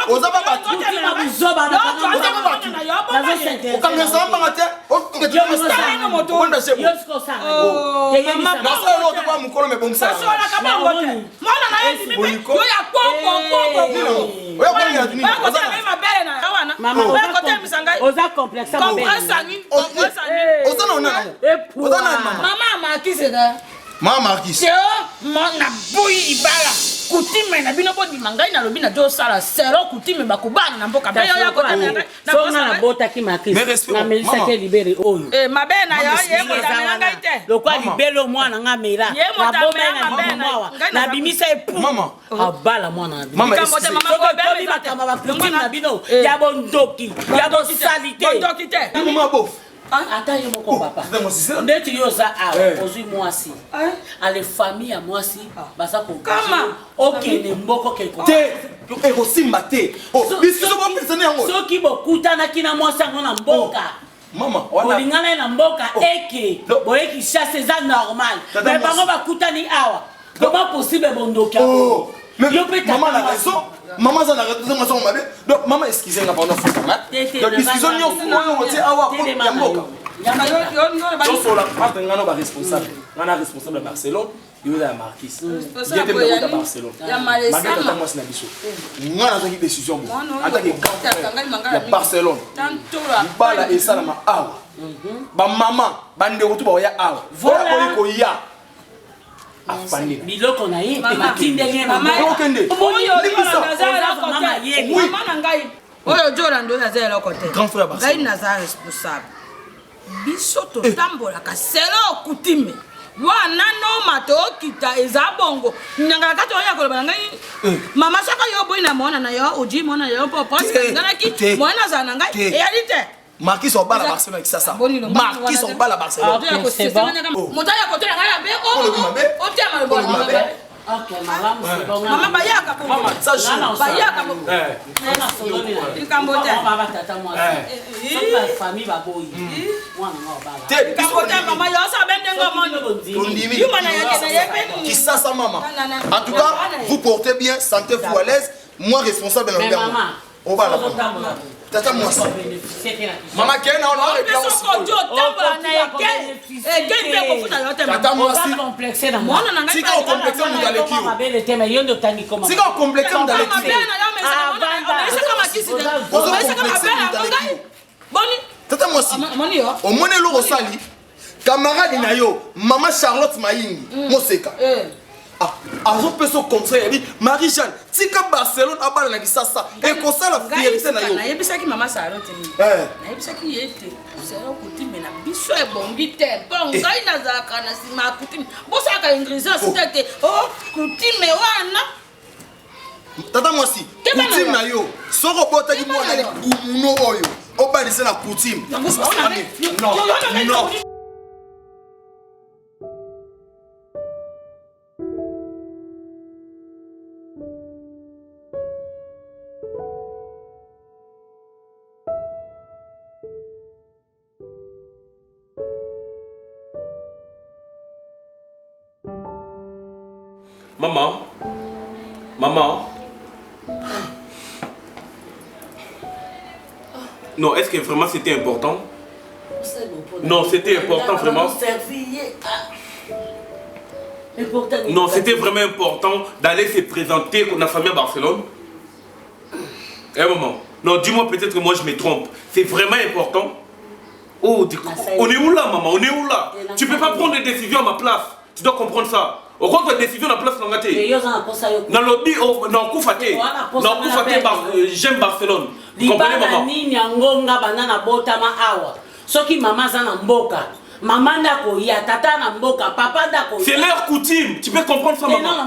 Oza baba tu. Ma bu zoba na. O kamyo samba ngate. O ngate mosta no moto. Onda sebo. Yo sko sanga. Mama na sa no to ba mukolo me bom sala. Sala ka ba ngote. Mona na yesi mi. Yo ya poko. Oya kwa ya tuni. Oza na ma bele na. Awana. Mama oza complexe ba. Oza na ona. Oza na mama. Mama makise da. Mama makise. Seo mona boyi ibala. Kutime na bino bodi mangai na lobi na jo sala sero kutime bakubana na mboka pe yo ya kota na so na bota ki makise na melisa ke libere oyo mabe na yo ye mota ngai te lokwa libelo mwana nga mera na bomba na mama na bimisa epu mama abala mwana mama kamote mama ko be bakama bakutime na bino ya bondoki ya bosalite bondoki te mama bof ata yo moko papa ndeti yo za a ozui mwasi ale famille ya mwasi baza ko kama okene mboko keko te eko simba te biso bo pesane yango soki bokutana kina mwasi yango na mboka mama wana olingana na mboka eke boyeki chasse eza normal mais bango bakutani awa comment possible bondoki yo pe maman la raison maman za na raison maman mabe donc maman excusez nga pendant fou maman donc excusez nous on tient awa ko ya mboka yo so la part ngano ba responsable ngana responsable à Barcelone yo la Marquis il était à Barcelone ya malesa ma moi na biso ngana zo ki décision mo en tant que Barcelone tantola bala esala ma awa ba maman bande ko tu ba ya awa voilà ko ya biloko na ye matindenge na okende oyo mama na ngai oyo jora ndo aza eloko te grand frère Barcelone ngai naza responsable biso totambolaka selo kutime wana noma tokita eza bongo nyanga kati oya koloba ngai mama saka yo boy na mona na yo oji mona yo po presque nganaki mona za na ngai eyali te Marquis au bas à Barcelone avec ça. Marquis au bas à Barcelone. Montagne à côté de la baie. Oh, tiens, ma bonne. Ok, maman, maman bayaka pour maman, ça joue. Bayaka pour. Il cambote. Maman tata moi. C'est famille va boy. Moi non ba. Cambote maman, yo ça bendengo mon. Qui ça maman. En tout cas, vous portez bien, sentez-vous à l'aise. Moi responsable dans le maman. Au bas là. Tata moi ça. Maman Ken on a réglé aussi. Tata moi si. Sika au complexe on dans l'équipe. Sika au complexe on dans l'équipe. Tata moi si. Au moins le rosali. Camarade na yo, maman Charlotte Mayingi, Moseka. Azo peso contraire, dit Marie-Jeanne, tika Barcelone abala na kisasa et comme ça la fierté na yo. Na yebisaki maman Charlotte ni. Na yebisaki yete. Sera kutime na biso e bongi te. Bon ngai na zaka na sima kutime. Bosa ka ingrédients c'était oh kutime wana. Tata moi si. Kutime na yo. Soko bota ki mwana li muno oyo. Obalise na kutime. Non. Maman. Non, est-ce que vraiment c'était important? Non, c'était important vraiment. Non, c'était vraiment important d'aller se présenter pour la famille à Barcelone. Eh maman, non, dis-moi peut-être que moi je me trompe. C'est vraiment important. Oh, on est où là, maman? On est où là? Tu peux pas prendre des décisions à ma place. Tu dois comprendre ça. Au contraire, la décision à la place de l'angate. Dans le lobby, non, Koufate. Non, Koufate, j'aime Barcelone. Vous comprenez, maman? C'est leur coutume. Tu peux comprendre ça, maman?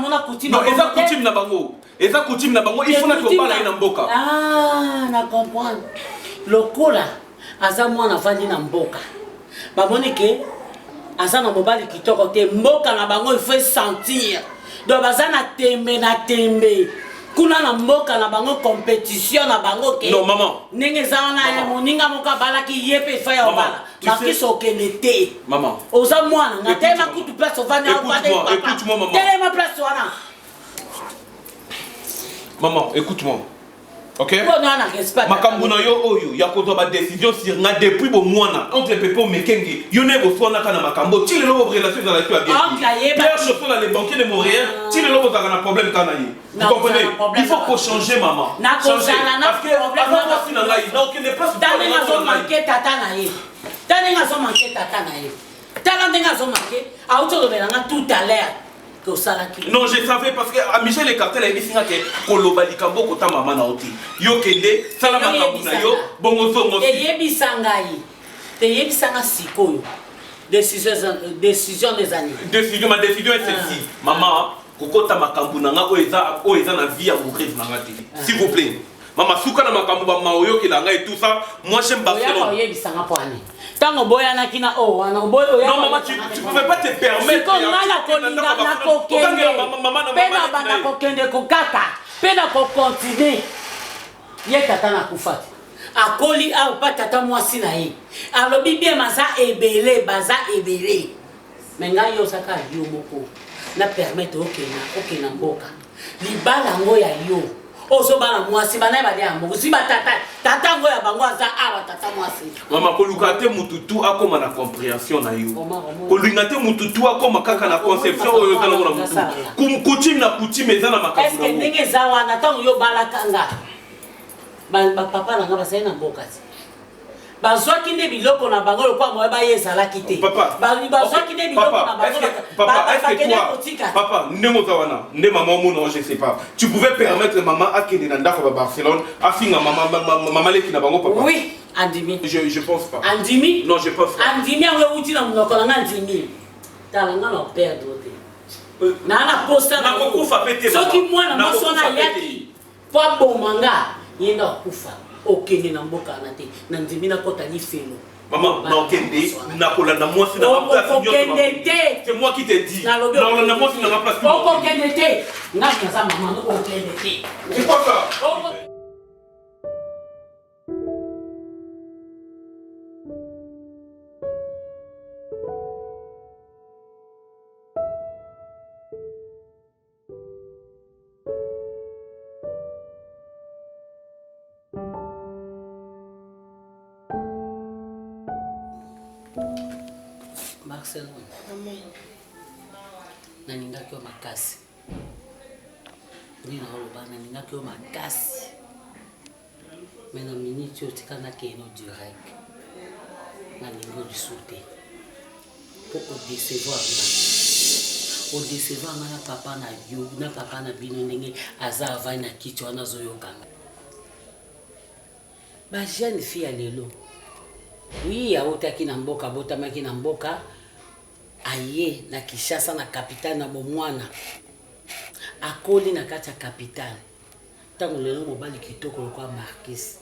Non, ils ont coutume na bango. Ils ont coutume na bango. Il faut que tu parles na mboka. Ah, na comprendre. Lokola, azamu na vandi na mboka. Baboneke. Azana mobali kitoko te mboka na bango il faut sentir donc bazana tembe kuna na mboka na bango compétition na bango ke non maman nenge zana ya moninga moka bala ki yepe fa ya bala parce so kenete maman oza mwana na tema kutu place ovana écoute-moi maman tellement place wana maman écoute-moi. Ok? Makambu na yo oyo ya kozo ba décision sur na depuis bo mwana entre les pepo mekenge yo ne bo sona kana makambo ti le lo relation dans la vie bien. Pierre Chaussot là les banquiers de Montréal ti le lo bo na problème kana yi. Vous comprenez? Il faut qu'on changer maman. Changer parce que avant si na ngai donc ne place pas dans zo manquer tata na ye. Tane zo manquer tata na ye. Tala ndenga zo manquer a auto de belanga tout à l'heure. Non, je savais parce que à Michel et Cartel a dit que Koloba Likambo kota maman na oti. Yo kende salama kabuna yo bongo songo. Te yebisangai. Te yebisanga sikoyo. Décision des années. Ma décision est celle-ci. Maman, kokota makambu na nga o eza na vie amoureuse na nga te. S'il vous plaît. Maman souka na makambu ba maoyo ki la nga et tout ça, moi j'aime Barcelone. Yo yebisanga poane. Tango boya na kina o wana boyo non maman tu pouvais pas te permettre ko ngala ko linga na ko kende pena bana ko kende ko kaka pena ko continuer ye tata na kufati akoli a pa tata mwasi na ye alobi bien maza ebele baza ebele menga yo saka yo moko na permettre okena mboka libala ngo ya yo oso bana mwasi bana ba dia mbo si tata ngo ya bango aza awa tata mwasi mama ko lukate mututu akoma na compréhension na yo ko lingate mututu akoma kaka na conception oyo kana na mututu coutume na coutume eza na makabu est-ce que ndenge za wana tango yo balakanga ba papa na nga ba na mboka bazwaki nde biloko na bango lokwa moye bayezalaki te bazwaki nde biloko na bango papa ndenge oza wana nde mama omona je sais pas tu pouvais permettre maman akende na ndako ba Barcelone afinga mama leki na bango papa oui andimi je pense pas andimi non je pense pas andimi yango uti na monoko na nga andimi tala nga na perdre te na poster na kokufa pete soki mwana moso na yaki po bomanga yenda kufa okende na mboka na te na ndimi na kota ni felo maman na okende na kolanda mwasi na place c'est moi qui te dis na kolanda mwasi na place okende te nga kaza maman okende te c'est quoi ça Barcelone. Naningaki yo makasi. Nina oloba naningaki yo makasi. Mais na minute yo tikanaki eno direct. Naningo disute. Pour décevoir nga. O décevoir nga na papa na yo, na papa na bino ndenge aza avai na kiti wana azoyokanga. Ba jeune fille ya lelo. Oui, aotaki na mboka, botamaki na mboka. Aye na Kinshasa na capitale na bomwana. Akoli na kati ya capitale. Tango lelo mobali kitoko lokwa Marquis.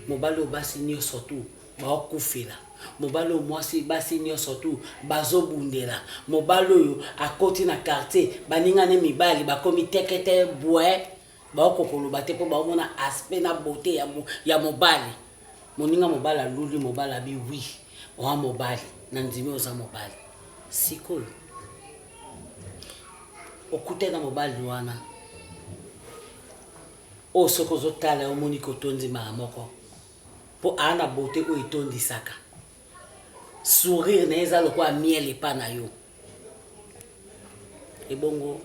Mobali obasi nyo surtout baokufela. Mobali mwasi basi nyo surtout bazobundela. Mobali oyo akoti na quartier baningane mibali bakomi tekete bwe baokokolo bate po baomona aspect na beauté ya mobali. Moninga mobali aluli mobali abi oui. Wa mobali na ndimi oza mobali. Sikolo. Okute na mobali wana. O soko zotala omoni kotondi moko. Po ana beauté o etondi saka. Sourire na eza lokwa miel epa na yo. Ebongo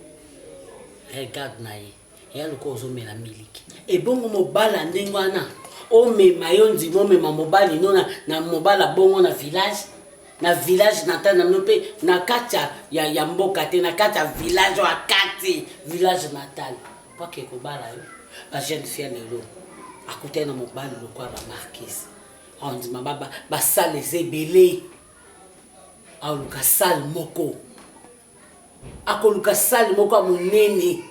regarde na ye. Ya lokwa ozomela miliki. Ebongo mobala ndenge wana. O mema yo ndimo mema mobali nona na mobala bongo na village. Na village natal na mnope na kacha ya mboka te na kacha village wa kati village natal. Pa ke ko bala yo. Ba jeune fille lelo. Akute na mobali lokwa ba Marquis. On dit mama ba sale zebele. Aluka sale moko. Akoluka sale moko munene.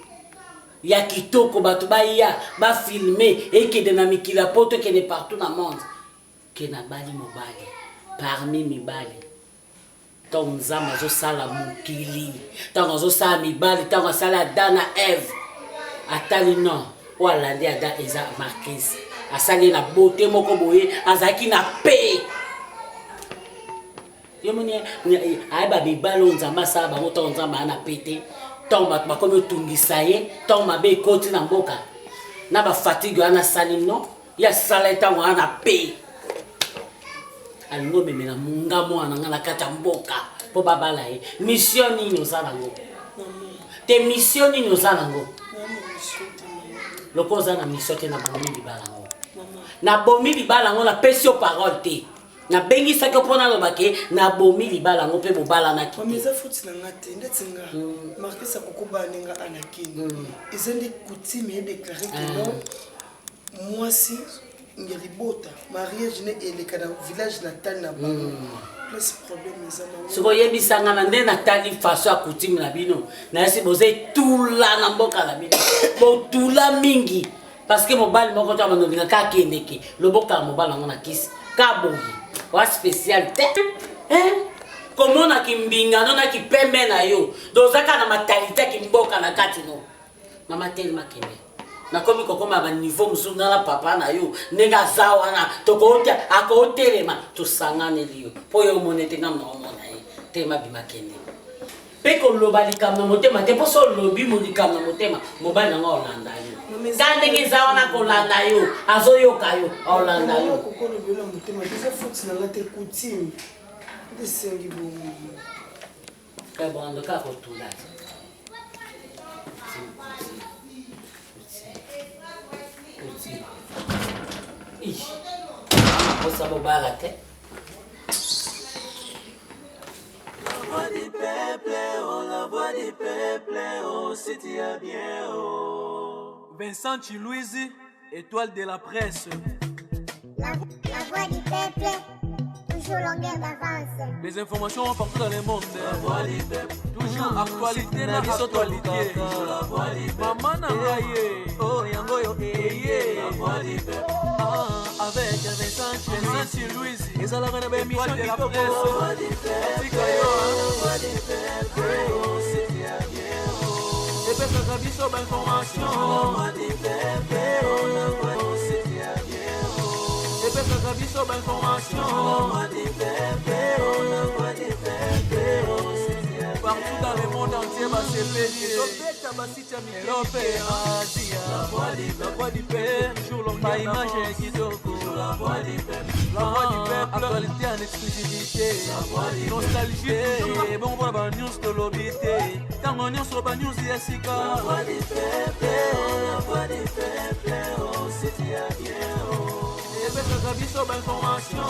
Ya kitoko bato ba ya ba filmer et que de na mikila poto que ne partout dans le monde. Que na bali mobali. Parmi mibali. Tant nzamba zo sala mukili. Tant zo sala mibali, tant sala Dana Eve. Atali non. Walande ada eza Marquis. Asali na beauté moko boye, azaki na paix. Yemoni ay ba bibalo nzamba sala bango tant nzamba na pété. Tant ba komi otungisa ye, tant mabe koti na mboka. Na ba fatigue ana sali non, ya sala tant wana paix. Alingo memela munga mwana ngana kata mboka po babala ye mission nini osala ngo te mission nini osala ngo loko za na mission te na bomi libala ngo na bomi libala ngo na pesi o parole te na bengi saki pona lobake na bomi libala ngo pe bobala na ki meza futi na ngate ndetsinga Marquis akokuba ninga anakini izende coutume déclarer que non moi si ngelibota mariage ne eleka na village natal na bango plus problème ezana soko yebisanga na nde natali faso ya coutume na bino na yesi boze tula na mboka na bino bo tula mingi parce que mobali moko to abandolinga ka kendeke loboka mobali ngo na kisi ka bongi wa spécial te komona kimbinga no na kipembe na yo dozaka na matalité kimboka na kati no mama telma kende na komi kokoma ba niveau musunga na papa na yo nenga zawa na tokotia akotelema tusangane liyo po yo monete ngam na omona ye tema bimakende pe ko lobali kam na motema te po so lobi molikam na motema mobali nga olanda yo kande ke zawa na kolanda yo azoyoka yo olanda yo ko lobi na motema disa futi na ngate coutume desengi bo ka bondo ka ko tula Osa bobala te. La voix du peuple, oh, c'était bien, oh. Vincent Chilouise, étoile de la presse. La voix du peuple, toujours longueur d'avance. Les informations partout dans le monde. La voix du peuple, toujours actualité na actualité. La voix du peuple, maman nangaye, oh yango yo eye. La voix du peuple, avec Vincent Chilouise, ils allaient dans la mission de la presse. La voix du peuple, oh, c'était bien, oh. Et puis ça biso ba information. La voix du peuple, oh, c'était bien, oh. Et puis ça biso ba information. La voix du peuple, oh, partout dans le monde entier, bah c'est béni. Europe et Asie, la voix du peuple, toujours l'homme, image qui La voix du peuple, actualité en exclusivité. Nostalgie, bon voilà ba news to lobité. Tango nyonso ba news ya sika. La voix du peuple, oh c'est bien. Et ben ça biso ba information.